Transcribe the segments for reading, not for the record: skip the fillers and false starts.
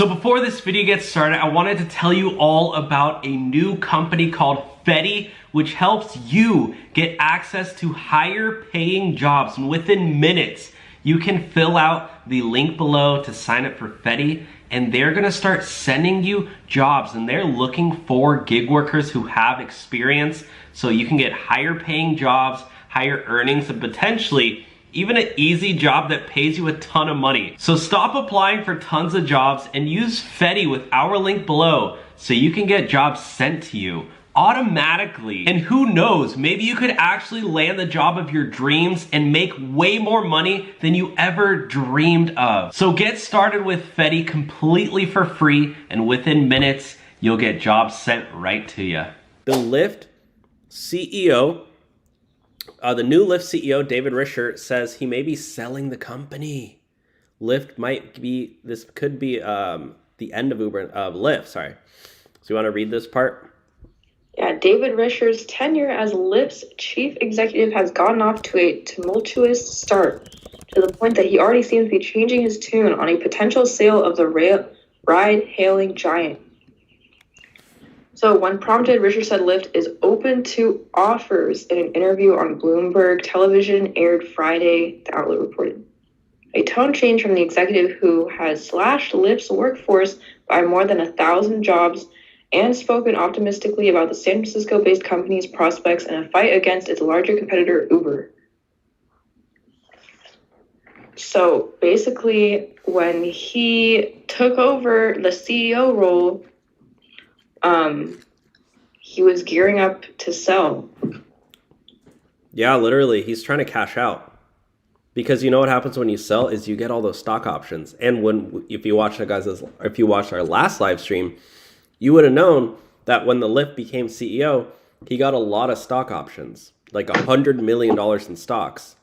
So before this video gets started, I wanted to tell you all about a new company called Fetti, which helps you get access to higher paying jobs. And within minutes, you can fill out the link below to sign up for Fetti, and they're gonna start sending you jobs, and they're looking for gig workers who have experience so you can get higher paying jobs, higher earnings, and potentially even an easy job that pays you a ton of money. So stop applying for tons of jobs and use Fetti with our link below so you can get jobs sent to you automatically. And who knows, maybe you could actually land the job of your dreams and make way more money than you ever dreamed of. So get started with Fetti completely for free, and within minutes, you'll get jobs sent right to you. The Lyft CEO, the new Lyft CEO, David Risher, says he may be selling the company. Lyft might be, this could be the end of Lyft, sorry. So you want to read this part? Yeah, David Risher's tenure as Lyft's chief executive has gotten off to a tumultuous start, to the point that he already seems to be changing his tune on a potential sale of the ride-hailing giant. So when prompted, Risher said Lyft is open to offers in an interview on Bloomberg Television aired Friday, the outlet reported. A tone change from the executive who has slashed Lyft's workforce by more than 1,000 jobs and spoken optimistically about the San Francisco-based company's prospects in a fight against its larger competitor, Uber. So basically, when he took over the CEO role, he was gearing up to sell. Yeah, literally, he's trying to cash out. Because you know what happens when you sell is you get all those stock options. And if you watched our last live stream, you would have known that when the Lyft became CEO, he got a lot of stock options, like $100 million in stocks.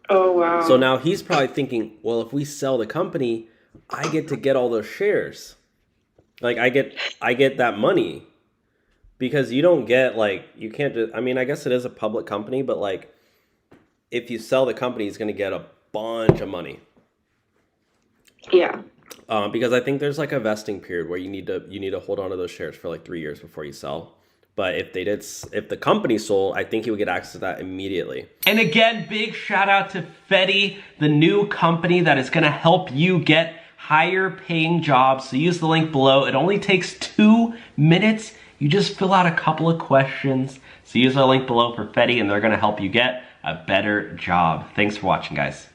Oh, wow. So now he's probably thinking, well, if we sell the company, I get to get all those shares. Like I get that money, because you don't get, like, you can't just, I mean, I guess it is a public company, but like if you sell the company, he's going to get a bunch of money. Yeah. Because I think there's like a vesting period where you need to hold on to those shares for like 3 years before you sell. But if the company sold, I think he would get access to that immediately. And again, big shout out to Fetti, the new company that is going to help you get higher paying jobs. So use the link below. It only takes 2 minutes. You just fill out a couple of questions. So use our link below for Fetti, and they're going to help you get a better job. Thanks for watching, guys.